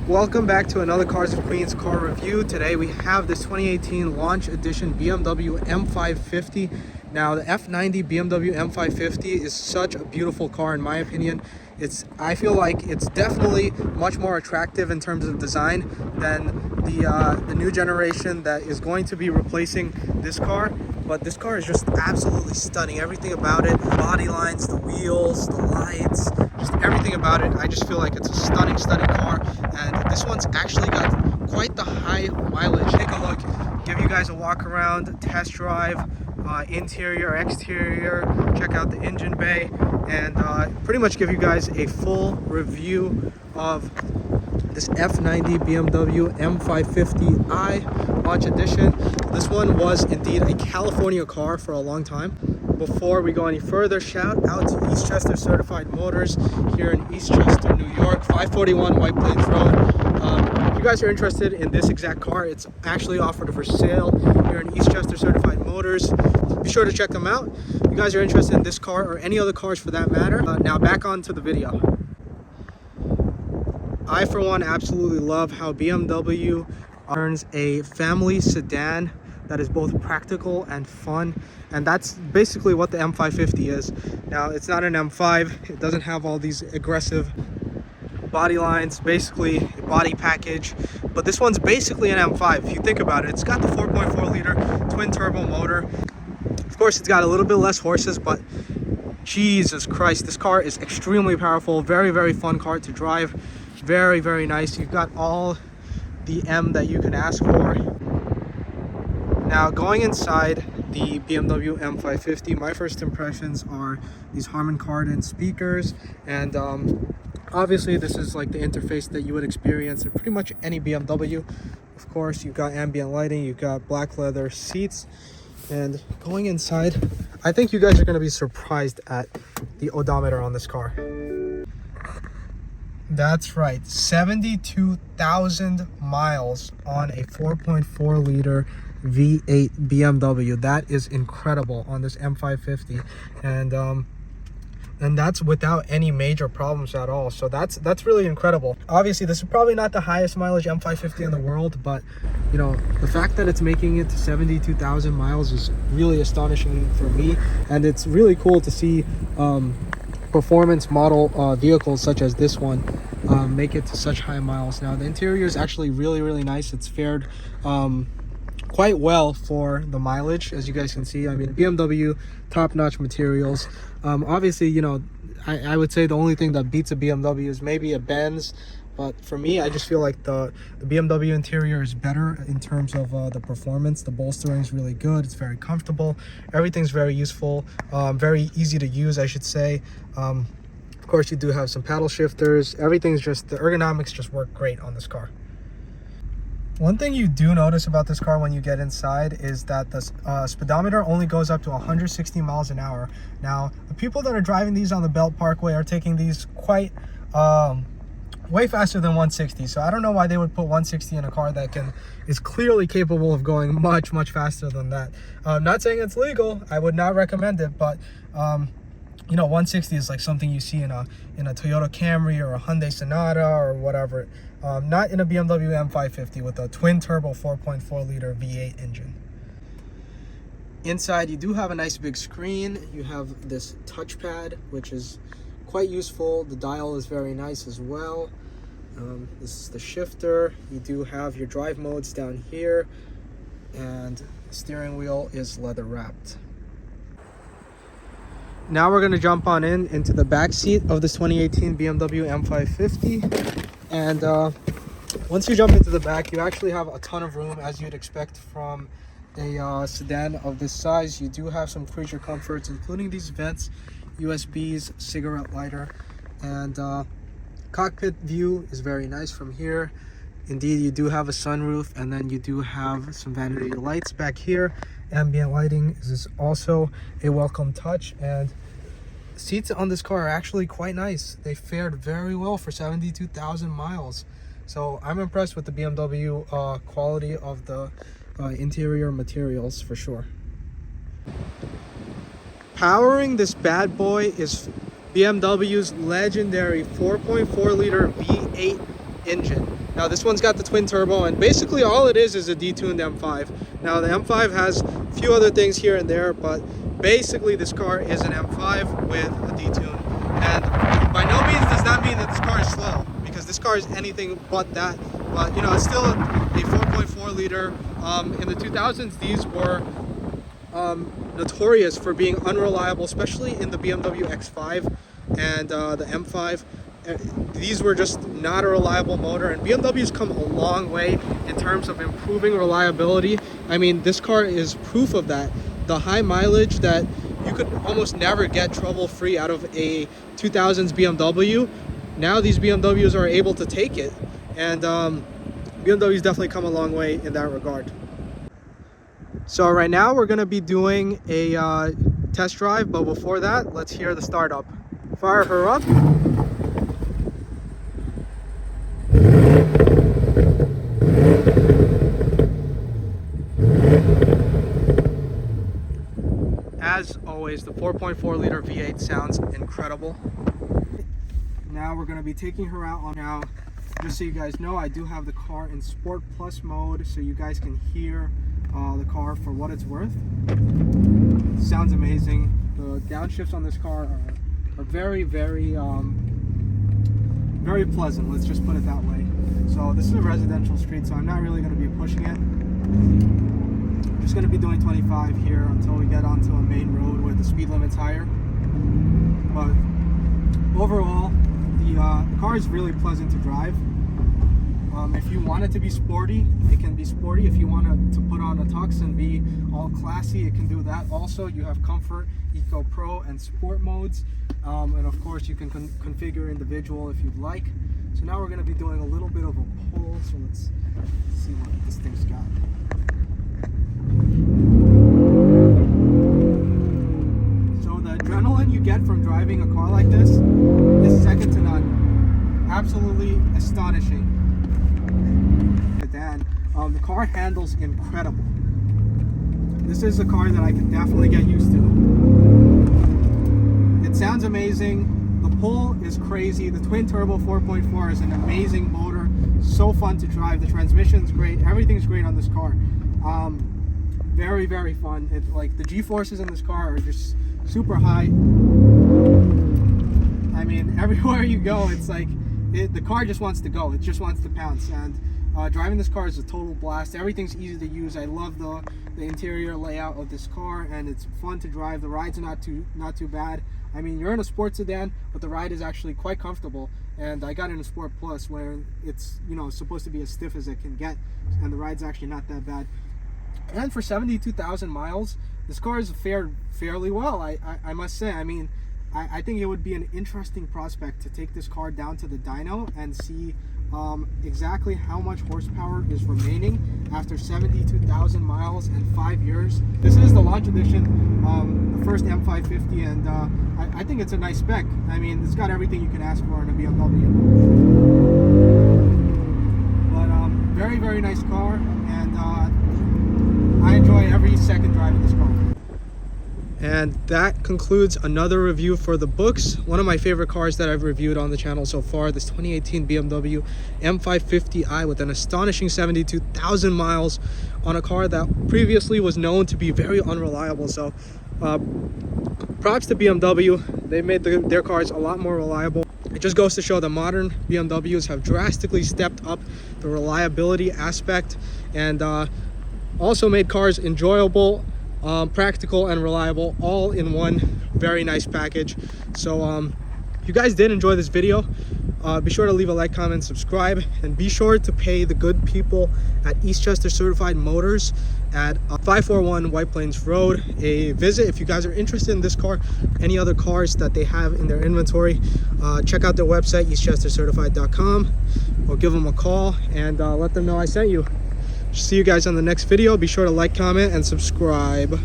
Welcome back to another Cars of Queens car review. Today we have this 2018 launch edition BMW M550. Now the F90 BMW M550 is such a beautiful car in my opinion. I feel like it's definitely much more attractive in terms of design than the new generation that is going to be replacing this car. But this car is just absolutely stunning. Everything about it, the body lines, the wheels, the lights, just everything about it. I just feel like it's a stunning car. And this one's actually got quite the high mileage. Take a look, give you guys a walk around, test drive, interior, exterior, check out the engine bay, and pretty much give you guys a full review of this F90 BMW M550i launch edition. This one was indeed a California car for a long time. Before we go any further, shout out to Eastchester Certified Motors here in Eastchester, New York, 541 White Plains Road. If you guys are interested in this exact car, it's actually offered for sale here in Eastchester Certified Motors. Be sure to check them out. If you guys are interested in this car or any other cars for that matter. Now back on to the video. I, for one, absolutely love how BMW earns a family sedan that is both practical and fun, and that's basically what the M550 is. Now, it's not an M5, it doesn't have all these aggressive body lines, basically a body package, but this one's basically an M5 if you think about it. It's got the 4.4 liter twin turbo motor. Of course, it's got a little bit less horses, but Jesus Christ, this car is extremely powerful. Very fun car to drive. Very nice. You've got all the M that you can ask for. Now, going inside the BMW M550, my first impressions are these Harman Kardon speakers, and obviously this is like the interface that you would experience in pretty much any BMW. Of course, you've got ambient lighting, you've got black leather seats, and going inside, I think you guys are going to be surprised at the odometer on this car. That's right, 72,000 miles on a 4.4 liter V8 BMW. That is incredible on this M550, and that's without any major problems at all. So that's really incredible. Obviously, this is probably not the highest mileage M550 in the world, but you know, the fact that it's making it to 72,000 miles is really astonishing for me, and it's really cool to see performance model vehicles such as this one make it to such high miles. Now, the interior is actually really nice. It's fared quite well for the mileage, as you guys can see. I mean, BMW top-notch materials. Obviously, you know, I would say the only thing that beats a BMW is maybe a Benz, but for me, I just feel like the BMW interior is better in terms of the performance. The bolstering is really good. It's very comfortable. Everything's very useful, very easy to use, I should say. Of course, you do have some paddle shifters. Everything's just, the ergonomics just work great on this car. One thing you do notice about this car when you get inside is that the speedometer only goes up to 160 miles an hour. Now, the people that are driving these on the Belt Parkway are taking these quite way faster than 160. So I don't know why they would put 160 in a car that is clearly capable of going much faster than that. Not saying it's legal. I would not recommend it, but you know, 160 is like something you see in a Toyota Camry or a Hyundai Sonata or whatever. Not in a BMW M550 with a twin turbo 4.4 liter V8 engine. Inside, you do have a nice big screen. You have this touchpad, which is quite useful. The dial is very nice as well. This is the shifter. You do have your drive modes down here, and the steering wheel is leather wrapped. Now we're going to jump on into the back seat of this 2018 BMW M550, and once you jump into the back, you actually have a ton of room, as you'd expect from a sedan of this size. You do have some creature comforts, including these vents, USBs, cigarette lighter, and cockpit view is very nice from here. Indeed, you do have a sunroof, and then you do have some vanity lights back here. Ambient lighting is also a welcome touch, and seats on this car are actually quite nice. They fared very well for 72,000 miles. So I'm impressed with the BMW quality of the interior materials for sure. Powering this bad boy is BMW's legendary 4.4 liter V8 engine. Now this one's got the twin turbo, and basically all it is a detuned M5. Now the M5 has a few other things here and there, but basically this car is an M5 with a detune. And by no means does that mean that this car is slow, because this car is anything but that. But you know, it's still a 4.4 liter. In the 2000s, these were notorious for being unreliable, especially in the BMW X5 and the M5. These were just not a reliable motor, and BMW's come a long way in terms of improving reliability. I mean, this car is proof of that. The high mileage that you could almost never get trouble-free out of a 2000s BMW, now these BMWs are able to take it, and BMW's definitely come a long way in that regard. So right now we're going to be doing a test drive, but before that, let's hear the startup. Fire her up. As always, the 4.4 liter V8 sounds incredible. Now we're going to be taking her out on now. Just so you guys know, I do have the car in Sport Plus mode, so you guys can hear the car for what it's worth. Sounds amazing. The downshifts on this car are very, very pleasant. Let's just put it that way. So this is a residential street, so I'm not really going to be pushing it. I'm just going to be doing 25 here until we get onto a main road where the speed limit's higher. But overall, the car is really pleasant to drive. If you want it to be sporty, it can be sporty. If you want to put on a tux and be all classy, it can do that. Also, you have Comfort, Eco Pro, and Sport modes. And of course, you can configure individual if you'd like. So now we're going to be doing a little bit of a pull. So let's see what this thing's got. So the adrenaline you get from driving a car like this is second to none. Absolutely astonishing. The car handles incredible. This is a car that I can definitely get used to. It sounds amazing. The pull is crazy. The twin turbo 4.4 is an amazing motor. So fun to drive. The transmission's great. Everything's great on this car. Very, very fun. It's like the G-forces in this car are just super high. I mean, everywhere you go, it's like the car just wants to go. It just wants to pounce. And driving this car is a total blast. Everything's easy to use. I love the interior layout of this car, and it's fun to drive. The ride's not too bad. I mean, you're in a sports sedan, but the ride is actually quite comfortable. And I got in a Sport Plus where it's, you know, supposed to be as stiff as it can get, and the ride's actually not that bad. And for 72,000 miles, this car has fared fairly well, I must say. I mean, I think it would be an interesting prospect to take this car down to the dyno and see exactly how much horsepower is remaining after 72,000 miles and 5 years. This is the launch edition, the first M550, and I think it's a nice spec. I mean, it's got everything you can ask for in a BMW. But very, very nice car, and I enjoy every second drive of this car. And that concludes another review for the books. One of my favorite cars that I've reviewed on the channel so far, this 2018 BMW M550i with an astonishing 72,000 miles on a car that previously was known to be very unreliable. So props to BMW. They made their cars a lot more reliable. It just goes to show that modern BMWs have drastically stepped up the reliability aspect, and also made cars enjoyable, practical, and reliable, all in one very nice package. So if you guys did enjoy this video, be sure to leave a like, comment, subscribe, and be sure to pay the good people at Eastchester Certified Motors at 541 White Plains Road a visit. If you guys are interested in this car, any other cars that they have in their inventory, check out their website, eastchestercertified.com, or give them a call and let them know I sent you. See you guys on the next video. Be sure to like, comment, and subscribe.